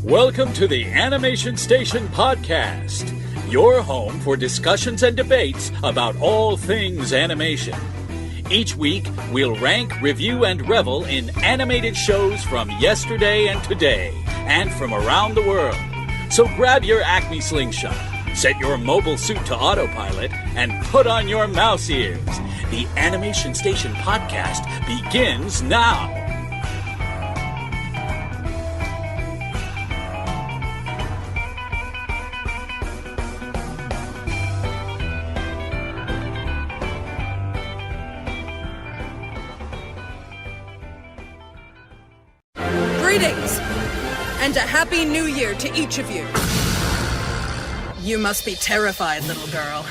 Welcome to the Animation Station Podcast, your home for discussions and debates about all things animation. Each week, we'll rank, review, and revel in animated shows from yesterday and today, and from around the world. So grab your Acme slingshot, set your mobile suit to autopilot, and put on your mouse ears. The Animation Station Podcast begins now. Greetings, and a Happy New Year to each of you. You must be terrified, little girl.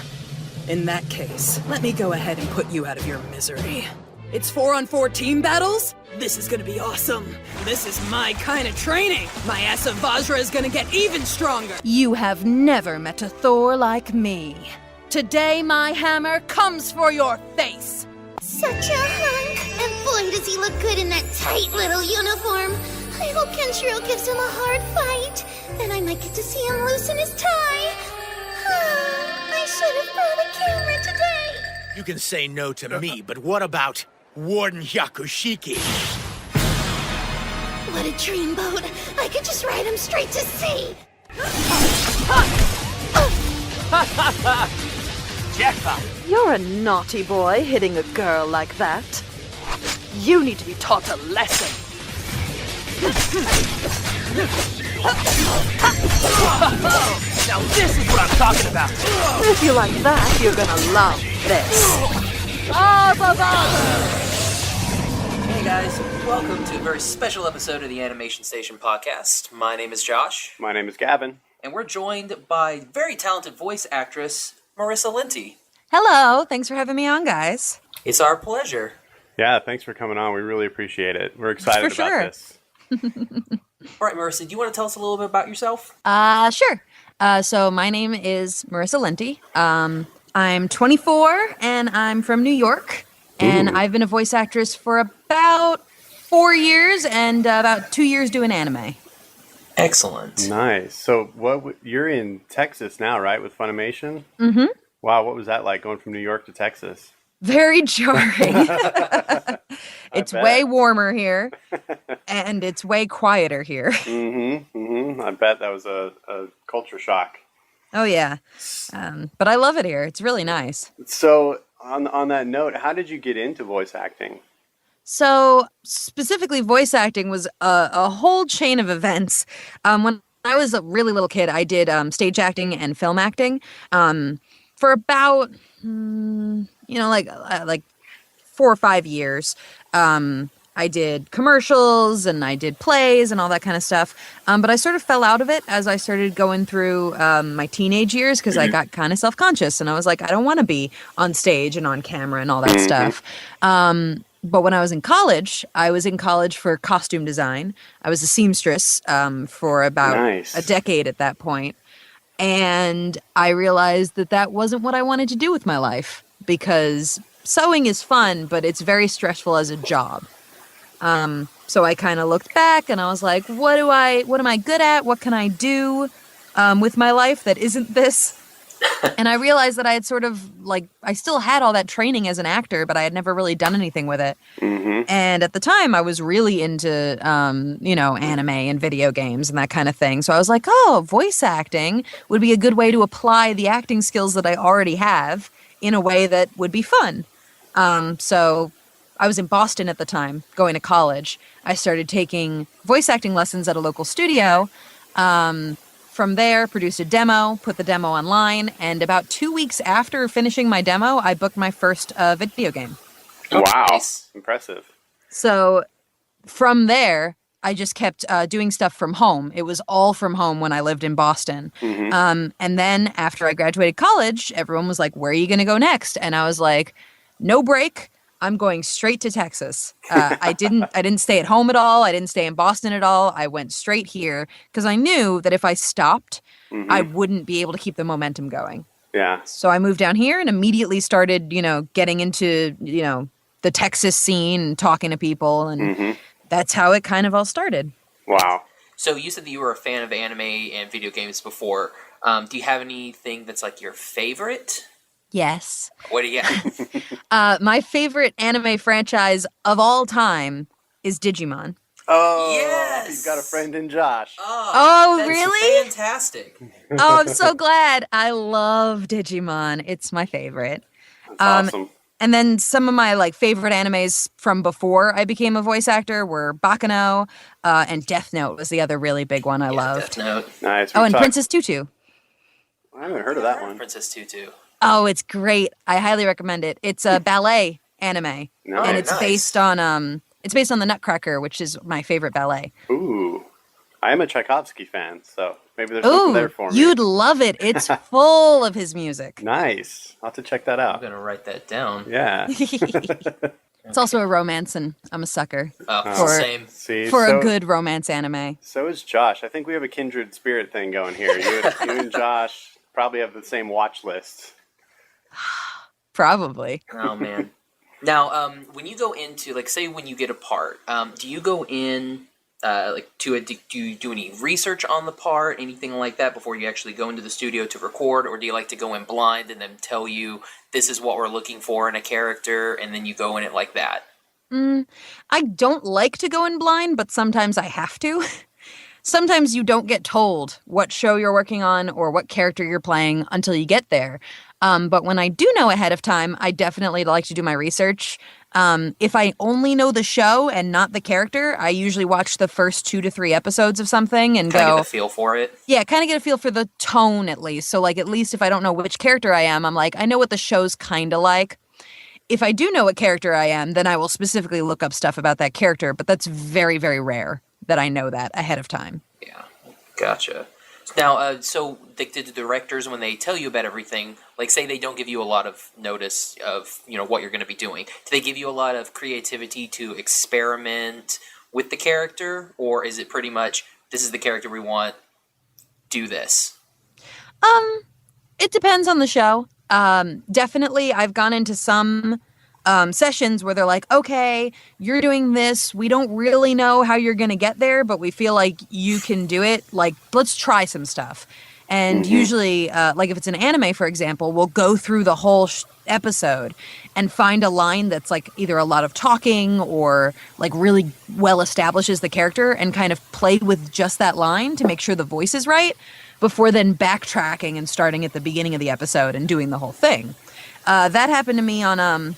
In that case, let me go ahead and put you out of your misery. It's 4-on-4 team battles? This is gonna be awesome. This is my kind of training. My ass of Vajra is gonna get even stronger. You have never met a Thor like me. Today my hammer comes for your face. Such a hunk. And boy, does he look good in that tight little uniform. I hope Kenshiro gives him a hard fight. Then I might get to see him loosen his tie. I should have brought a camera today. You can say no to me, but what about Warden Yakushiki? What a dreamboat. I could just ride him straight to sea. Jackpot! You're a naughty boy hitting a girl like that. You need to be taught a lesson. Now this is what I'm talking about! If you like that, you're gonna love this. Hey guys, welcome to a very special episode of the Animation Station Podcast. My name is Josh. My name is Gavin. And we're joined by very talented voice actress, Marissa Lenti. Hello, thanks for having me on, guys. It's our pleasure. Yeah, thanks for coming on. We really appreciate it. We're excited For about sure. this. All right, Marissa, do you want to tell us a little bit about yourself? Sure. So my name is Marissa Lenti. I'm 24 and I'm from New York. And I've been a voice actress for about 4 years and about 2 years doing anime. Excellent. Nice. So you're in Texas now, right, with Funimation? Mm-hmm. Wow, what was that like going from New York to Texas? Very jarring. It's bet. way warmer here and it's way quieter here. I bet that was a culture shock. Oh, yeah. But I love it here. It's really nice. So on that note, how did you get into voice acting? So specifically voice acting was a whole chain of events. When I was a really little kid, I did stage acting and film acting for about, like 4 or 5 years. I did commercials and I did plays and all that kind of stuff. But I sort of fell out of it as I started going through my teenage years because I got kind of self-conscious and I was like, I don't want to be on stage and on camera and all that stuff. But when I was in college for costume design. I was a seamstress for about a decade at that point. And I realized that wasn't what I wanted to do with my life because sewing is fun, but it's very stressful as a job. So I kind of looked back and I was like, what am I good at? What can I do with my life that isn't this? And I realized that I had sort of I still had all that training as an actor, but I had never really done anything with it. And at the time I was really into, anime and video games and that kind of thing. So I was like, voice acting would be a good way to apply the acting skills that I already have in a way that would be fun. So I was in Boston at the time, going to college. I started taking voice acting lessons at a local studio. From there, produced a demo, put the demo online, and about 2 weeks after finishing my demo, I booked my first video game. Wow, Nice. impressive. So from there, I just kept doing stuff from home. It was all from home when I lived in Boston. And then after I graduated college, everyone was like, where are you going to go next? And I was like, no break. I'm going straight to Texas. I didn't stay at home at all. I didn't stay in Boston at all. I went straight here because I knew that if I stopped, I wouldn't be able to keep the momentum going. Yeah. So I moved down here and immediately started, getting into, the Texas scene and talking to people. And that's how it kind of all started. Wow. So you said that you were a fan of anime and video games before. Do you have anything that's like your favorite? Yes. What do you got? My favorite anime franchise of all time is Digimon. Oh, Yes! he's got a friend in Josh. Oh, that's really? Fantastic. Oh, I'm so glad. I love Digimon. It's my favorite. That's awesome. And then some of my like favorite animes from before I became a voice actor were Baccano, and Death Note was the other really big one I loved. Death Note. Nice. Oh, and Princess Tutu. I haven't heard of that one. Princess Tutu. Oh, it's great. I highly recommend it. It's a ballet anime, Nice. and it's based on the Nutcracker, which is my favorite ballet. Ooh. I am a Tchaikovsky fan, so maybe there's something there for me. You'd love it. It's full of his music. Nice. I'll have to check that I'm out. going to write that down. Yeah. It's also a romance, and I'm a sucker Same. See, for a good romance anime. So is Josh. I think we have a kindred spirit thing going here. You and Josh probably have the same watch list. Probably. Oh, man. Now, when you go into, like, say when you get a part, do you go in, do you do any research on the part, anything like that, before you actually go into the studio to record, or do you like to go in blind and then tell you this is what we're looking for in a character, and then you go in it like that? I don't like to go in blind, but sometimes I have to. Sometimes you don't get told what show you're working on or what character you're playing until you get there. But when I do know ahead of time, I definitely like to do my research. If I only know the show and not the character, I usually watch the first 2 to 3 episodes of something and Kind of go... get a feel for it. Yeah, kind of get a feel for the tone at least. So like at least if I don't know which character I am, I'm like, I know what the show's kind of like. If I do know what character I am, then I will specifically look up stuff about that character. But that's very, very rare that I know that ahead of time. Yeah, gotcha. Now, so the directors, when they tell you about everything, like say they don't give you a lot of notice of, what you're going to be doing, do they give you a lot of creativity to experiment with the character? Or is it pretty much, this is the character we want, do this? It depends on the show. Definitely, I've gone into some sessions where they're like, okay, you're doing this. We don't really know how you're going to get there, but we feel like you can do it. Like, let's try some stuff. And usually, like if it's an anime, for example, we'll go through the whole episode and find a line that's like either a lot of talking or like really well establishes the character and kind of play with just that line to make sure the voice is right before then backtracking and starting at the beginning of the episode and doing the whole thing. That happened to me on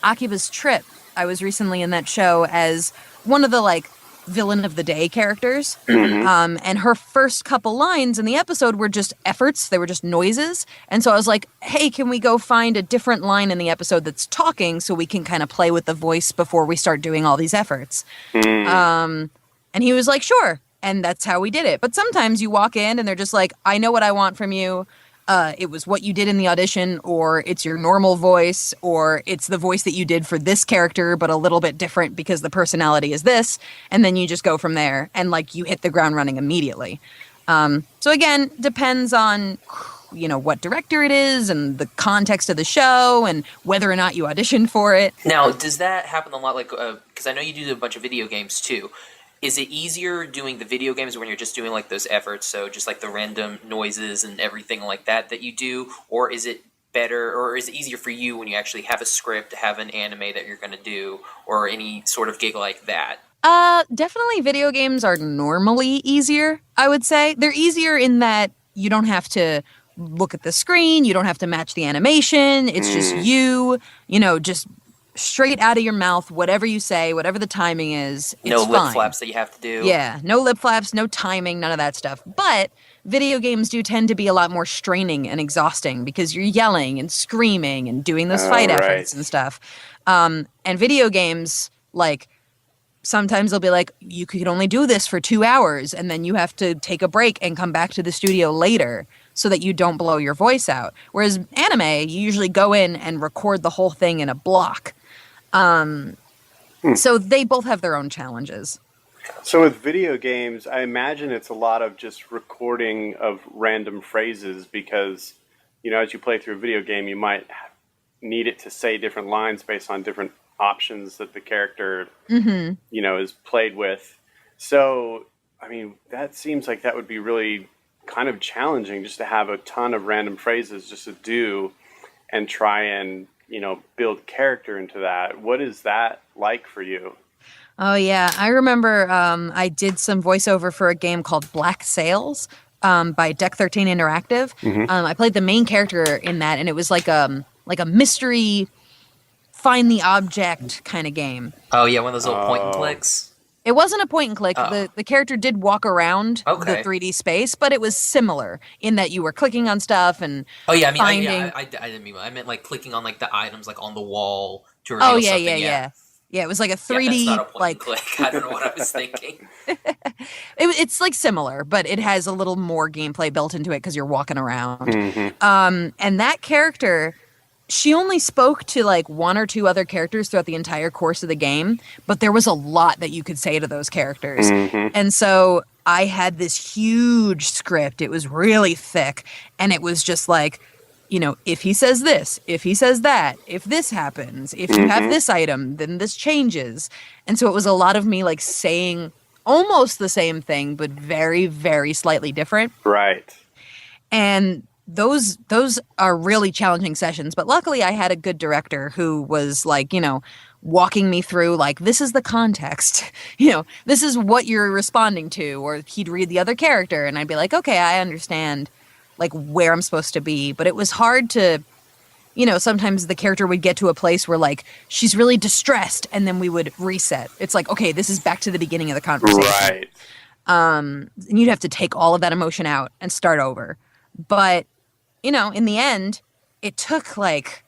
Akiba's Trip. I was recently in that show as one of the like villain of the day characters. And her first couple lines in the episode were just efforts. They were just noises. And so I was like, hey, can we go find a different line in the episode that's talking so we can kind of play with the voice before we start doing all these efforts? And he was like, sure. And that's how we did it. But sometimes you walk in and they're just like, I know what I want from you. It was what you did in the audition, or it's your normal voice, or it's the voice that you did for this character, but a little bit different because the personality is this. And then you just go from there and like you hit the ground running immediately. So again, depends on, what director it is and the context of the show and whether or not you auditioned for it. Now, does that happen a lot? Like, because I know you do a bunch of video games too. Is it easier doing the video games when you're just doing like those efforts, so just like the random noises and everything like that you do, or is it better, or is it easier for you when you actually have a script, have an anime that you're going to do, or any sort of gig like that? Definitely video games are normally easier, I would say. They're easier in that you don't have to look at the screen, you don't have to match the animation, it's just you, just straight out of your mouth, whatever you say, whatever the timing is, it's no fine. lip flaps that you have to do. Yeah, no lip flaps, no timing, none of that stuff. But video games do tend to be a lot more straining and exhausting because you're yelling and screaming and doing those fight efforts and stuff. And video games, like, sometimes they'll be like, you could only do this for 2 hours, and then you have to take a break and come back to the studio later so that you don't blow your voice out. Whereas anime, you usually go in and record the whole thing in a block. So they both have their own challenges. So with video games, I imagine it's a lot of just recording of random phrases because, as you play through a video game, you might need it to say different lines based on different options that the character, is played with. So I mean, that seems like that would be really kind of challenging, just to have a ton of random phrases just to do and try and, build character into that. What is that like for you? Oh yeah, I remember I did some voiceover for a game called Black Sails by Deck 13 Interactive. I played the main character in that, and it was like a mystery, find the object kind of game. Oh yeah, one of those little point and clicks. It wasn't a point and click. Oh. The character did walk around the Okay. 3D space, but it was similar in that you were clicking on stuff and Oh yeah, I mean, finding. I didn't mean. I meant like clicking on like the items like on the wall to reveal Oh yeah, something. yeah. Yeah, it was like a Yeah, 3D that's not a point like and click. I don't know what I was thinking. it's like similar, but it has a little more gameplay built into it because you're walking around. And that character, she only spoke to like one or two other characters throughout the entire course of the game, but there was a lot that you could say to those characters. And so I had this huge script. It was really thick, and it was just like, if he says this, if he says that, if this happens, if you have this item, then this changes. And so it was a lot of me like saying almost the same thing, but very, very slightly different. Right. And those are really challenging sessions. But luckily I had a good director who was like, walking me through like, this is the context, this is what you're responding to. Or he'd read the other character and I'd be like, okay, I understand like where I'm supposed to be. But it was hard to, sometimes the character would get to a place where like she's really distressed and then we would reset. It's like, okay, this is back to the beginning of the conversation. Right. And you'd have to take all of that emotion out and start over. But, in the end, it took like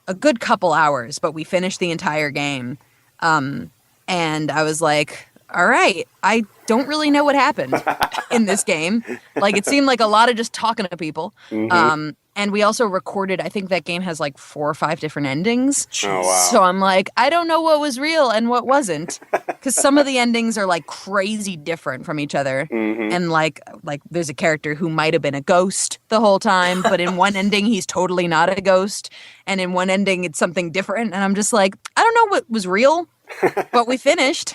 a good couple hours, but we finished the entire game. And I was like, all right, I don't really know what happened in this game. Like, it seemed like a lot of just talking to people. And we also recorded, I think that game has like 4 or 5 different endings. Oh, wow. So I'm like, I don't know what was real and what wasn't. Because some of the endings are like crazy different from each other. And like there's a character who might have been a ghost the whole time, but in one ending, he's totally not a ghost. And in one ending, it's something different. And I'm just like, I don't know what was real, but we finished.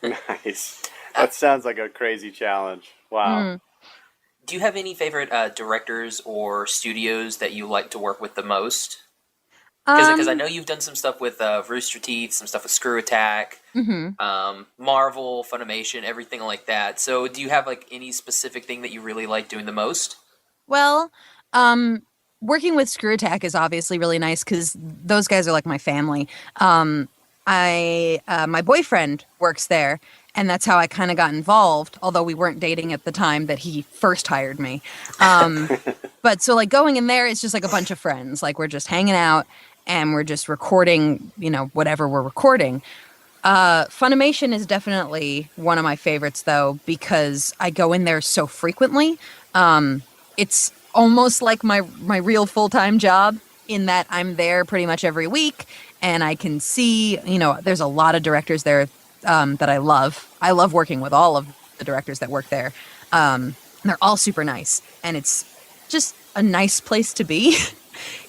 Nice. That sounds like a crazy challenge. Wow. Do you have any favorite directors or studios that you like to work with the most? Because I know you've done some stuff with Rooster Teeth, some stuff with Screw Attack, Marvel, Funimation, everything like that. So do you have like any specific thing that you really like doing the most? Well, working with Screw Attack is obviously really nice because those guys are like my family. My boyfriend works there, and that's how I kind of got involved, although we weren't dating at the time that he first hired me. But so like going in there, it's just like a bunch of friends. Like we're just hanging out and we're just recording, whatever we're recording. Funimation is definitely one of my favorites though, because I go in there so frequently. It's almost like my real full-time job in that I'm there pretty much every week. And I can see, there's a lot of directors there that I love. I love working with all of the directors that work there. They're all super nice. And it's just a nice place to be.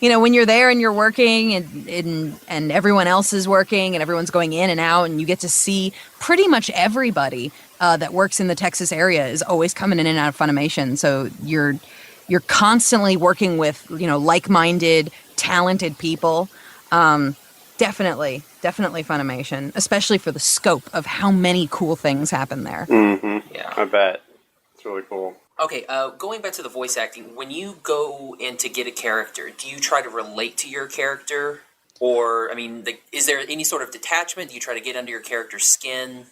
When you're there and you're working and everyone else is working and everyone's going in and out and you get to see pretty much everybody that works in the Texas area is always coming in and out of Funimation. So you're constantly working with, like-minded, talented people. Definitely Funimation, especially for the scope of how many cool things happen there. Yeah, I bet. It's really cool. Okay, going back to the voice acting, when you go in to get a character, do you try to relate to your character? Or, is there any sort of detachment? Do you try to get under your character's skin?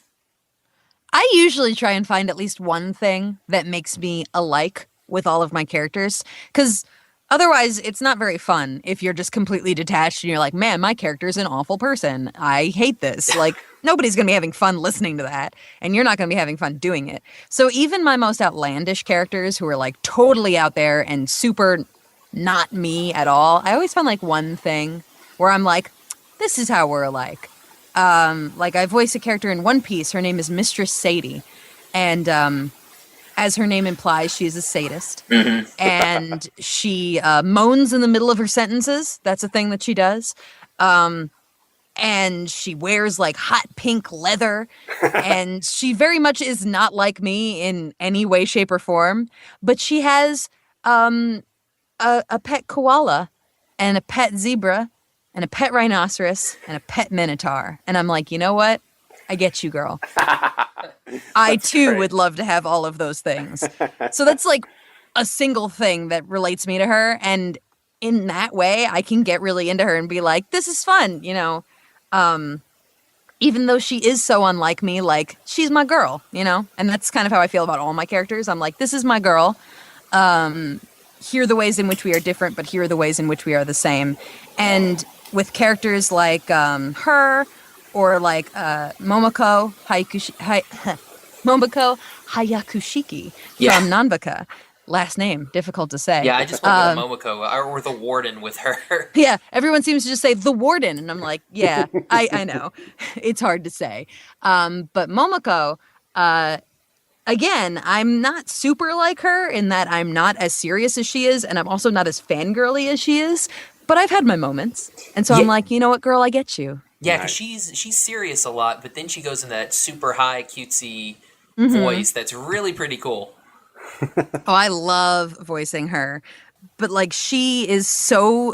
I usually try and find at least one thing that makes me alike with all of my characters, because otherwise, it's not very fun if you're just completely detached and you're like, man, my character's an awful person. I hate this. Like, nobody's going to be having fun listening to that, and you're not going to be having fun doing it. So even my most outlandish characters who are like totally out there and super not me at all, I always find like one thing where I'm like, this is how we're alike. Like I voice a character in One Piece. Her name is Mistress Sadie. And as her name implies, she is a sadist. And she moans in the middle of her sentences. That's a thing that she does. and she wears like hot pink leather, and she very much is not like me in any way, shape, or form. But she has a pet koala, and a pet zebra, and a pet rhinoceros, and a pet minotaur. And I'm like, you know what? I get you, girl. I too would love to have all of those things. So that's like a single thing that relates me to her, and in that way, I can get really into her and be like, this is fun, you know. Even though she is so unlike me, like, she's my girl, you know? And that's kind of how I feel about all my characters. I'm like, this is my girl. Here are the ways in which we are different, but here are the ways in which we are the same. And with characters like her, or like Momoko Hayakushiki from Nanbaka. Last name, difficult to say. Yeah, I just went with Momoko, or the warden with her. Yeah, everyone seems to just say the warden, and I'm like, yeah, I know. It's hard to say. But Momoko, again, I'm not super like her in that I'm not as serious as she is, and I'm also not as fangirly as she is, but I've had my moments. And so I'm like, you know what, girl, I get you. Yeah, because she's serious a lot, but then she goes in that super high, cutesy voice that's really pretty cool. Oh, I love voicing her, but like she's so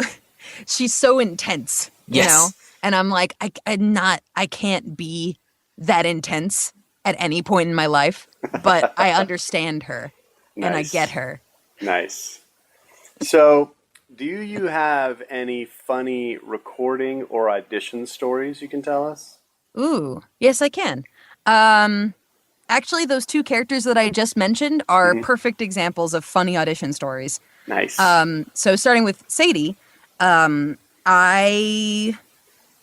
intense, you know? And I'm like, I can't be that intense at any point in my life, but I understand her and I get her. Nice. So, do you have any funny recording or audition stories you can tell us? Ooh, yes, I can. Actually, those two characters that I just mentioned are perfect examples of funny audition stories. Nice. So starting with Sadie, I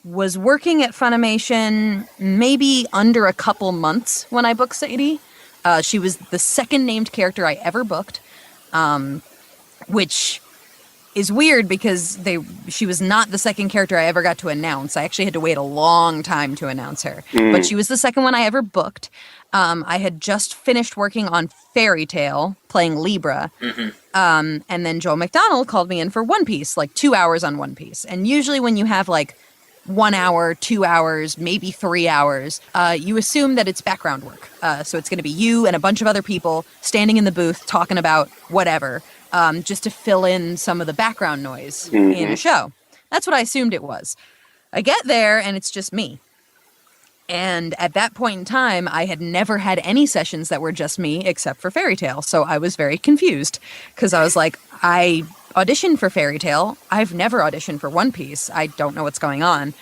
was working at Funimation maybe under a couple months when I booked Sadie. She was the second named character I ever booked, which is weird because she was not the second character I ever got to announce. I actually had to wait a long time to announce her. But she was the second one I ever booked. I had just finished working on Fairy Tail, playing Libra. And then Joel McDonald called me in for One Piece, like 2 hours on One Piece. And usually when you have like 1 hour, 2 hours, maybe 3 hours, you assume that it's background work. So it's going to be you and a bunch of other people standing in the booth talking about whatever, just to fill in some of the background noise in a show. That's what I assumed it was. I get there and it's just me. And at that point in time, I had never had any sessions that were just me except for Fairy Tail. So I was very confused because I was like, I auditioned for Fairy Tail. I've never auditioned for One Piece. I don't know what's going on.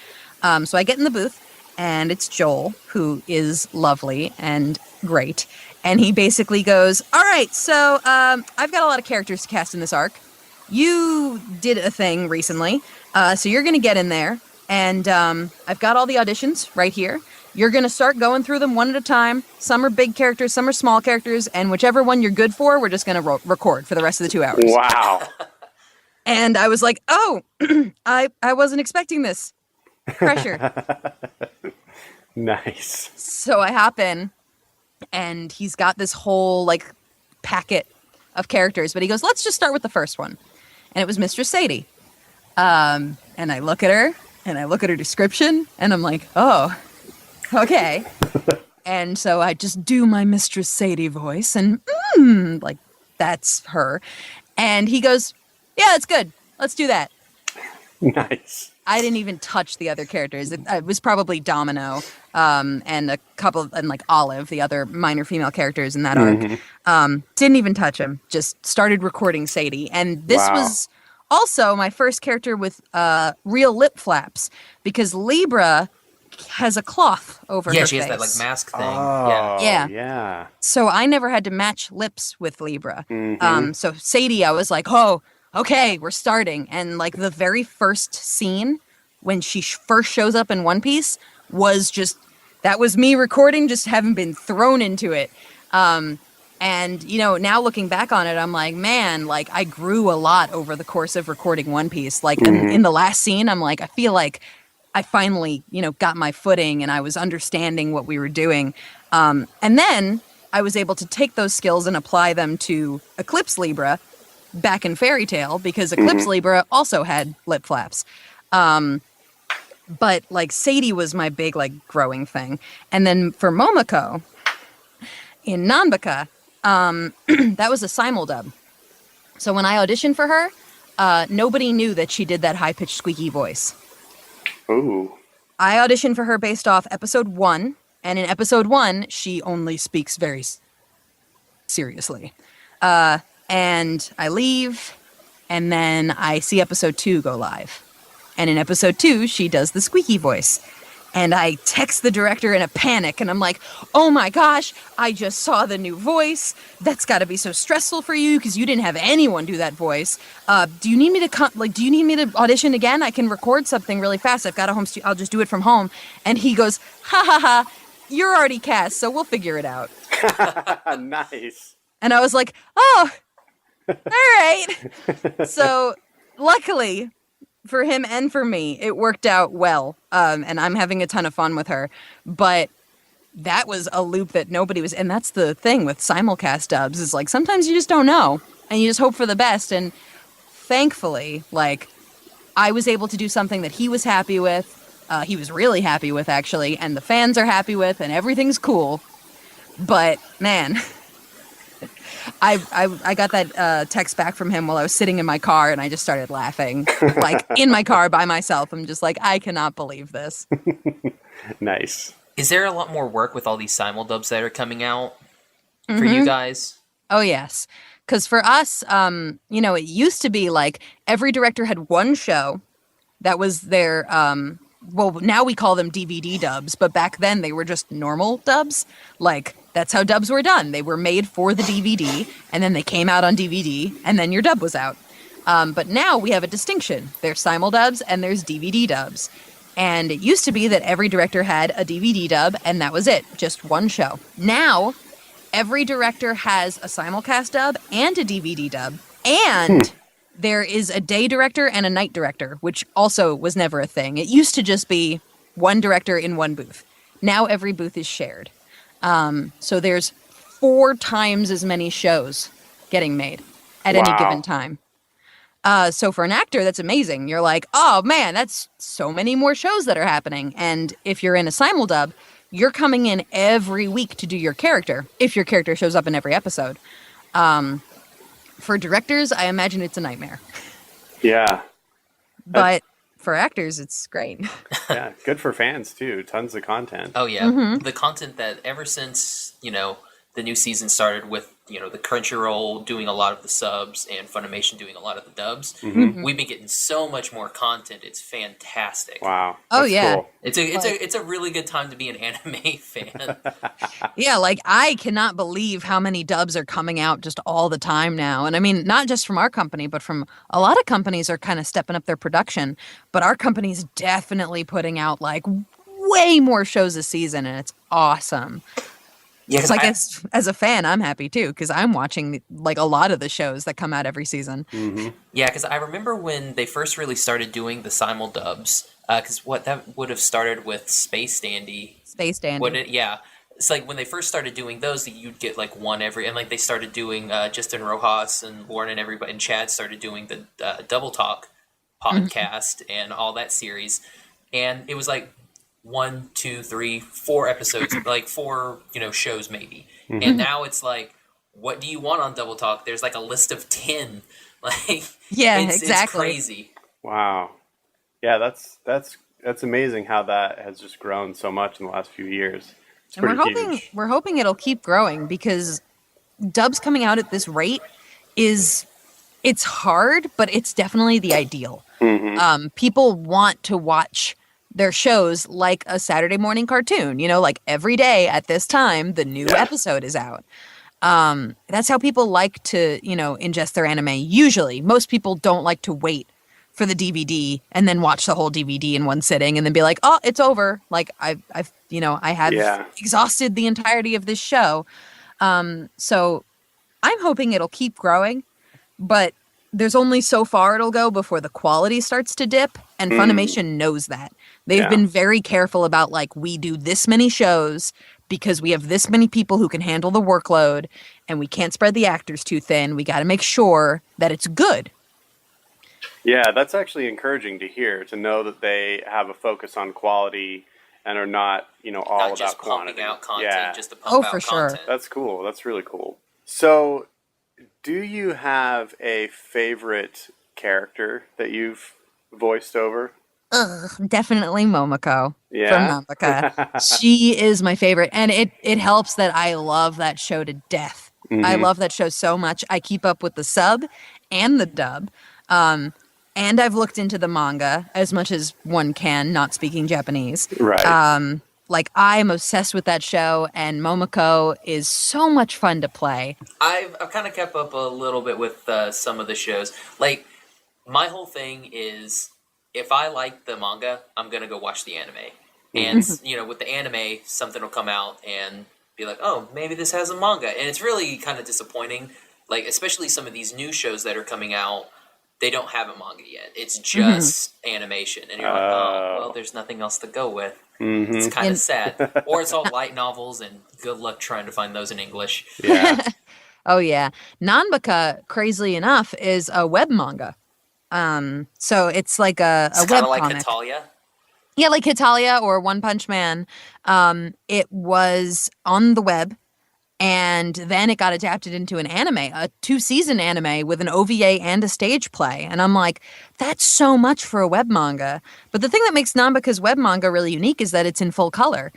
So I get in the booth and it's Joel, who is lovely and great. And he basically goes, all right, so I've got a lot of characters to cast in this arc. You did a thing recently, so you're going to get in there. And I've got all the auditions right here. You're going to start going through them one at a time. Some are big characters, some are small characters, and whichever one you're good for, we're just going to record for the rest of the 2 hours. Wow. And I was like, oh, I wasn't expecting this. Pressure. Nice. So I hop in, and he's got this whole, like, packet of characters, but he goes, let's just start with the first one. And it was Mistress Sadie. And I look at her, and I look at her description, and I'm like, oh, okay. And so I just do my Mistress Sadie voice, and like, that's her. And he goes, yeah, that's good. Let's do that. Nice. I didn't even touch the other characters. It was probably Domino and a couple, and like Olive, the other minor female characters in that arc. Didn't even touch them. Just started recording Sadie. And this was also my first character with real lip flaps, because Libra has a cloth over her face. Yeah, she has that like mask thing. Oh, yeah. So I never had to match lips with Libra. So Sadie, I was like, oh, okay, we're starting. And like the very first scene when she first shows up in One Piece was just, that was me recording, just having been thrown into it. And, you know, now looking back on it, I'm like, man, like I grew a lot over the course of recording One Piece. Like in the last scene, I'm like, I feel like I finally, you know, got my footing and I was understanding what we were doing. And then I was able to take those skills and apply them to Eclipse Libra back in Fairy Tail, because Eclipse Libra also had lip flaps. But like Sadie was my big like growing thing. And then for Momoko in Nanbaka, that was a simuldub. So when I auditioned for her, nobody knew that she did that high-pitched squeaky voice. Ooh. I auditioned for her based off episode 1, and in episode 1, she only speaks very seriously. And I leave, and then I see episode 2 go live. And in episode 2, she does the squeaky voice. And I text the director in a panic, and I'm like, oh my gosh, I just saw the new voice. That's got to be so stressful for you because you didn't have anyone do that voice. Do you need me to do you need me to audition again? I can record something really fast. I've got a home studio. I'll just do it from home. And he goes, ha ha ha, you're already cast, so we'll figure it out. Nice. And I was like, oh, all right. So luckily for him and for me, it worked out well. And I'm having a ton of fun with her. But that was a loop that nobody was. And that's the thing with simulcast dubs is like sometimes you just don't know and you just hope for the best. And thankfully, like I was able to do something that he was happy with. He was really happy with, actually. And the fans are happy with, and everything's cool. But man, I got that text back from him while I was sitting in my car, and I just started laughing, like in my car by myself. I'm just like, I cannot believe this. Nice. Is there a lot more work with all these simuldubs that are coming out for you guys? Oh, yes. Because for us, you know, it used to be like every director had one show that was their, well, now we call them DVD dubs, but back then they were just normal dubs. Like, that's how dubs were done. They were made for the DVD, and then they came out on DVD, and then your dub was out. But now we have a distinction. There's simuldubs and there's DVD dubs. And it used to be that every director had a DVD dub, and that was it. Just one show. Now, every director has a simulcast dub and a DVD dub, and there is a day director and a night director, which also was never a thing. It used to just be one director in one booth. Now every booth is shared. So there's 4 times as many shows getting made at any given time. So for an actor, that's amazing. You're like, oh man, that's so many more shows that are happening. And if you're in a simuldub, you're coming in every week to do your character, if your character shows up in every episode. For directors, I imagine it's a nightmare. Yeah. But for actors, it's great. Yeah, good for fans too. Tons of content. Oh yeah, the content that ever since, you know, the new season started with, you know, the Crunchyroll doing a lot of the subs and Funimation doing a lot of the dubs, we've been getting so much more content. It's fantastic. Wow. Oh, That's yeah. cool. It's a really good time to be an anime fan. Yeah, like I cannot believe how many dubs are coming out just all the time now. And I mean, not just from our company, but from a lot of companies are kind of stepping up their production. But our company's definitely putting out like way more shows a season, and it's awesome. Yeah, So I guess as a fan, I'm happy too, because I'm watching like a lot of the shows that come out every season. Yeah, because I remember when they first really started doing the simuldubs, because that would have started with Space Dandy. Space Dandy. Wouldn't it? Yeah. It's like when they first started doing those, you'd get like one every, and like they started doing Justin Rojas and Lauren and everybody, and Chad started doing the Double Talk podcast and all that series, and it was like 1, 2, 3, 4 episodes, like 4, you know, shows maybe. And now it's like, what do you want on Double Talk? There's like a list of 10. Like, Yeah, it's exactly. crazy. Wow. Yeah, that's amazing how that has just grown so much in the last few years. It's And pretty we're hoping it'll keep growing, because dubs coming out at this rate it's hard, but it's definitely the ideal. People want to watch their shows like a Saturday morning cartoon, you know, like every day at this time, the new episode is out. That's how people like to, you know, ingest their anime. Usually, most people don't like to wait for the DVD and then watch the whole DVD in one sitting and then be like, oh, it's over. Like I've you know, I have exhausted the entirety of this show. So I'm hoping it'll keep growing, but there's only so far it'll go before the quality starts to dip, and Funimation knows that. They've been very careful about, like, we do this many shows because we have this many people who can handle the workload, and we can't spread the actors too thin. We got to make sure that it's good. Yeah, that's actually encouraging to hear, to know that they have a focus on quality and are not, all Not about just quantity. pumping out content, Yeah, just to pump out for sure. content. that's cool. That's really cool. So, do you have a favorite character that you've voiced over? Ugh, definitely Momoko Yeah? from Namaka. She is my favorite, and it helps that I love that show to death. I love that show so much. I keep up with the sub and the dub. And I've looked into the manga as much as one can, not speaking Japanese. Right. Like, I'm obsessed with that show, and Momoko is so much fun to play. I've kind of kept up a little bit with some of the shows. Like, my whole thing is, if I like the manga, I'm going to go watch the anime. And, with the anime, something will come out and be like, oh, maybe this has a manga. And it's really kind of disappointing. Like, especially some of these new shows that are coming out, they don't have a manga yet. It's just animation. And you're like, oh, well, there's nothing else to go with. It's kind of sad. Or it's all light novels, and good luck trying to find those in English. Yeah. Oh, yeah. Nanbaka, crazily enough, is a web manga. So it's like a It's web kind of like comic. Hitalia. Yeah, like Hitalia or One Punch Man. It was on the web, and then it got adapted into an anime, a 2-season anime with an OVA and a stage play. And I'm like, that's so much for a web manga. But the thing that makes Nanbaka's web manga really unique is that it's in full color.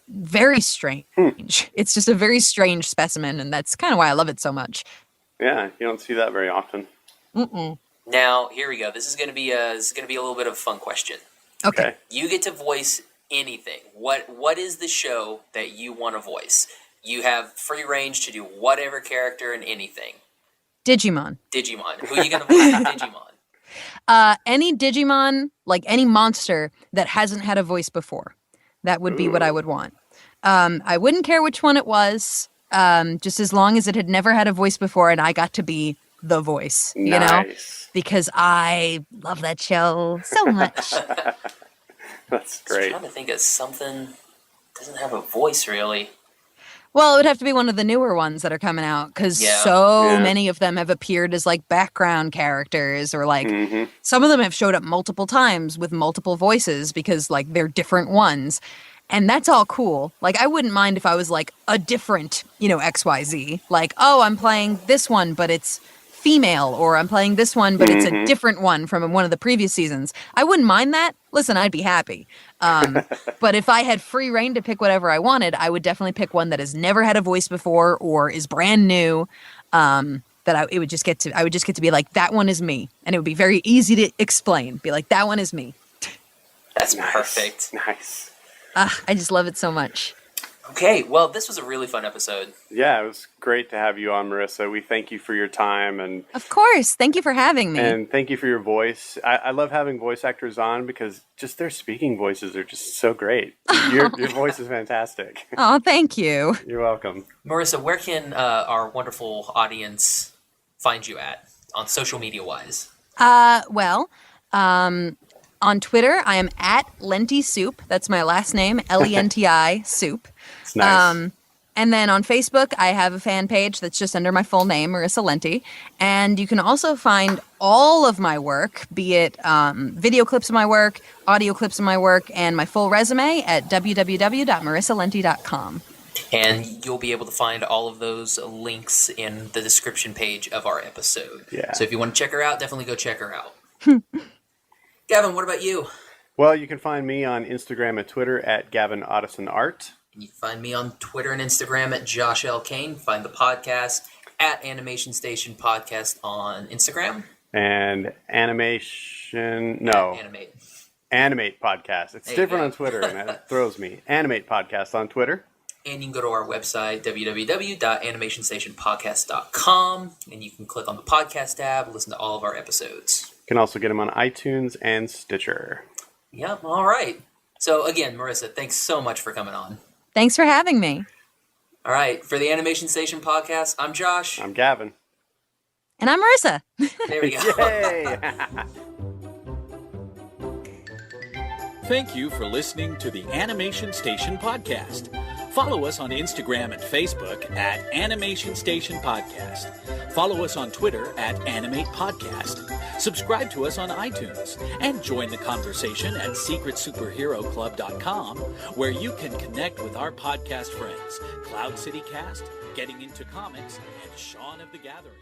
Very strange. It's just a very strange specimen, and that's kind of why I love it so much. Yeah, you don't see that very often. Now, here we go. This is going to be a little bit of a fun question. Okay. You get to voice anything. What is the show that you want to voice? You have free range to do whatever character and anything. Digimon. Who are you going to voice in Digimon? Any Digimon, like any monster that hasn't had a voice before. That would be what I would want. I wouldn't care which one it was, just as long as it had never had a voice before and I got to be the voice, you know? Because I love that show so much. That's I'm great. trying to think of something that doesn't have a voice, really. Well, it would have to be one of the newer ones that are coming out, because Yeah. many of them have appeared as like background characters, or like some of them have showed up multiple times with multiple voices because like they're different ones. And that's all cool. Like, I wouldn't mind if I was like a different, XYZ. Like, oh, I'm playing this one, but it's female, or I'm playing this one, but it's a different one from one of the previous seasons. I wouldn't mind that. Listen, I'd be happy. But if I had free reign to pick whatever I wanted, I would definitely pick one that has never had a voice before or is brand new. I would just get to be like, that one is me, and it would be very easy to explain. Be like, that one is me. That's perfect. Nice. I just love it so much. Okay, well, this was a really fun episode. Yeah, it was great to have you on, Marissa. We thank you for your time and Of course. Thank you for having me. thank you for your voice. I love having voice actors on because just their speaking voices are just so great. Your voice is fantastic. Oh, thank you. You're welcome. Marissa, where can our wonderful audience find you at on social media-wise? On Twitter, I am at Lenti Soup. That's my last name, Lenti Soup. It's nice. And then on Facebook, I have a fan page that's just under my full name, Marissa Lenti. And you can also find all of my work, be it video clips of my work, audio clips of my work, and my full resume at www.marissalenti.com. And you'll be able to find all of those links in the description page of our episode. Yeah. So if you want to check her out, definitely go check her out. Gavin, what about you? Well, you can find me on Instagram and Twitter at Gavin Audison Art. You can find me on Twitter and Instagram at Josh L. Kane. Find the podcast at Animation Station Podcast on Instagram. And Animate Podcast. It's different on Twitter, and it throws me. Animate Podcast on Twitter. And you can go to our website, www.animationstationpodcast.com, and you can click on the podcast tab, listen to all of our episodes. You can also get them on iTunes and Stitcher. Yep, all right. So again, Marissa, thanks so much for coming on. Thanks for having me. All right, for the Animation Station Podcast, I'm Josh. I'm Gavin. And I'm Marissa. There we go. Yay! Thank you for listening to the Animation Station Podcast. Follow us on Instagram and Facebook at Animation Station Podcast. Follow us on Twitter at Animate Podcast. Subscribe to us on iTunes. And join the conversation at SecretSuperheroClub.com, where you can connect with our podcast friends, Cloud City Cast, Getting Into Comics, and Shaun of the Gathering.